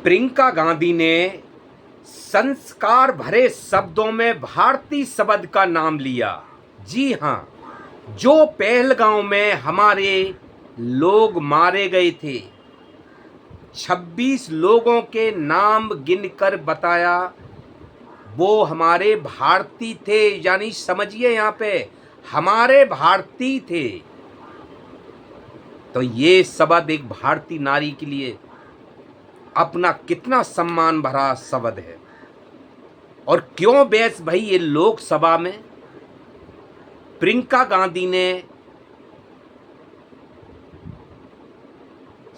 प्रियंका गांधी ने संस्कार भरे शब्दों में भारतीय शब्द का नाम लिया। जी हां, जो पहलगांव में हमारे लोग मारे गए थे, 26 लोगों के नाम गिनकर बताया, वो हमारे भारतीय थे। यानी समझिए, यहां पे हमारे भारतीय थे। तो ये शब्द एक भारतीय नारी के लिए अपना कितना सम्मान भरा शब्द है। और क्यों बहस भाई ये लोकसभा में प्रियंका गांधी ने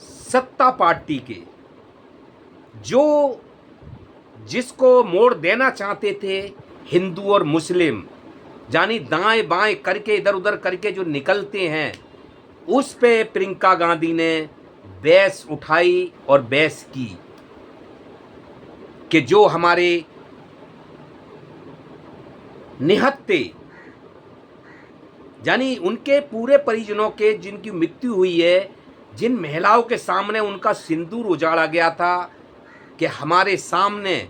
सत्ता पार्टी के जो जिसको मोड़ देना चाहते थे हिंदू और मुस्लिम, यानी दाएं बाएं करके इधर उधर करके जो निकलते हैं, उस पे प्रियंका गांधी ने बहस उठाई और बहस की कि जो हमारे निहत्थे, यानी उनके पूरे परिजनों के जिनकी मृत्यु हुई है, जिन महिलाओं के सामने उनका सिंदूर उजाड़ा गया था, कि हमारे सामने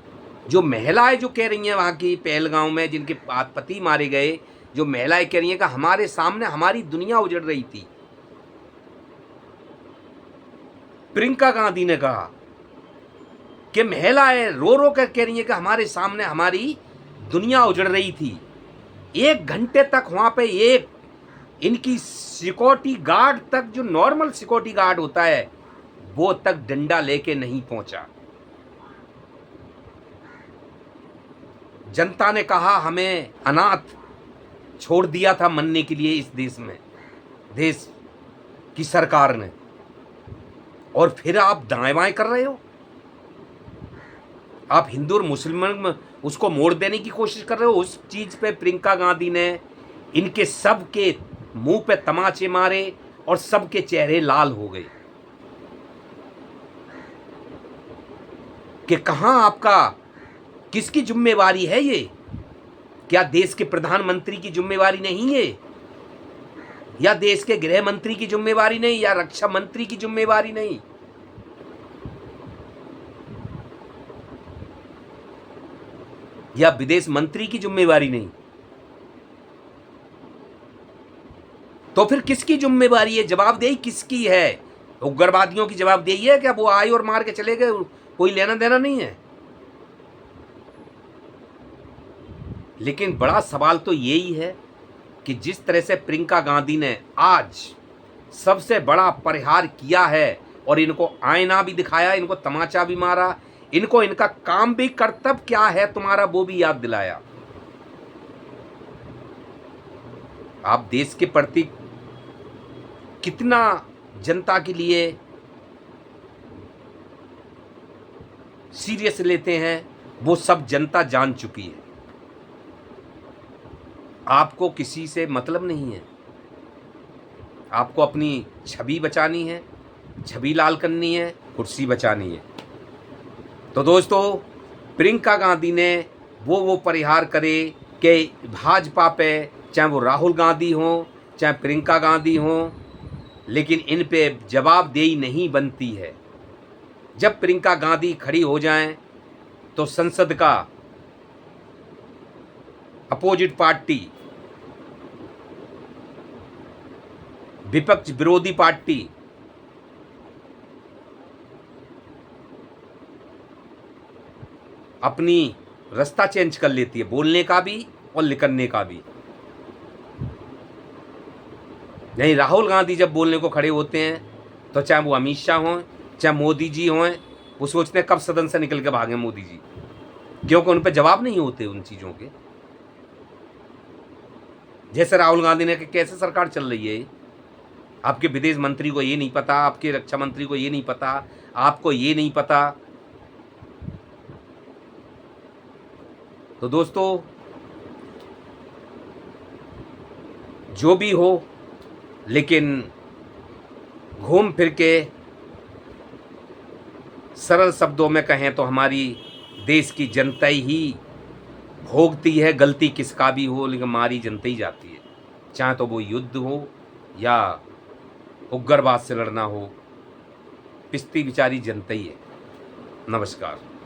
जो महिलाएं जो कह रही हैं वहाँ की पहलगांव में जिनके पति मारे गए, जो महिलाएं कह रही हैं कि हमारे सामने हमारी दुनिया उजड़ रही थी। प्रियंका गांधी ने कहा कि महिलाएं रो रो कर कह रही हैं कि हमारे सामने हमारी दुनिया उजड़ रही थी। 1 घंटे तक वहाँ पे एक इनकी सिक्योरिटी गार्ड तक, जो नॉर्मल सिक्योरिटी गार्ड होता है, वो तक डंडा लेके नहीं पहुंचा। जनता ने कहा हमें अनाथ छोड़ दिया था मरने के लिए इस देश में, देश की सरकार ने, और फिर आप दाएं बाएं कर रहे हो। आप हिंदू और मुसलमान में उसको मोड़ देने की कोशिश कर रहे हो। उस चीज पे प्रियंका गांधी ने इनके सबके मुंह पे तमाचे मारे और सबके चेहरे लाल हो गए कि कहां आपका, किसकी जिम्मेवारी है ये? क्या देश के प्रधानमंत्री की जिम्मेवारी नहीं है, या देश के गृह मंत्री की जिम्मेवारी नहीं, या रक्षा मंत्री की जिम्मेवारी नहीं? या विदेश मंत्री की जिम्मेवारी नहीं? तो फिर किसकी जिम्मेवारी है? जवाबदेही किसकी है? उग्रवादियों की जवाबदेही है क्या? वो आए और मार के चले गए, कोई लेना देना नहीं है? लेकिन बड़ा सवाल तो यही है कि जिस तरह से प्रियंका गांधी ने आज सबसे बड़ा परिहार किया है, और इनको आईना भी दिखाया, इनको तमाचा भी मारा, इनको इनका काम भी, कर्तव्य क्या है तुम्हारा वो भी याद दिलाया। आप देश के प्रति कितना जनता के लिए सीरियस लेते हैं, वो सब जनता जान चुकी है। आपको किसी से मतलब नहीं है, आपको अपनी छवि बचानी है, छवि लाल करनी है, कुर्सी बचानी है। तो दोस्तों, प्रियंका गांधी ने वो परिहार करे कि भाजपा पे, चाहे वो राहुल गांधी हो, चाहे प्रियंका गांधी हो, लेकिन इन पे जवाबदेही नहीं बनती है। जब प्रियंका गांधी खड़ी हो जाएं तो संसद का अपोजिट पार्टी, विपक्ष विरोधी पार्टी अपनी रास्ता चेंज कर लेती है, बोलने का भी और लिखने का भी। नहीं, राहुल गांधी जब बोलने को खड़े होते हैं तो चाहे वो अमित शाह हों, चाहे मोदी जी हों, वो सोचते हैं कब सदन से निकल के भागें मोदी जी, क्योंकि उन पर जवाब नहीं होते उन चीज़ों के। जैसे राहुल गांधी ने कि कैसे सरकार चल रही है, आपके विदेश मंत्री को ये नहीं पता, आपके रक्षा मंत्री को ये नहीं पता, आपको ये नहीं पता। तो दोस्तों, जो भी हो, लेकिन घूम फिर के सरल शब्दों में कहें तो हमारी देश की जनता ही भोगती है। गलती किसका भी हो, लेकिन हमारी जनता ही जाती है, चाहे तो वो युद्ध हो या उग्रवाद से लड़ना हो, पिसती बेचारी जनता ही है। नमस्कार।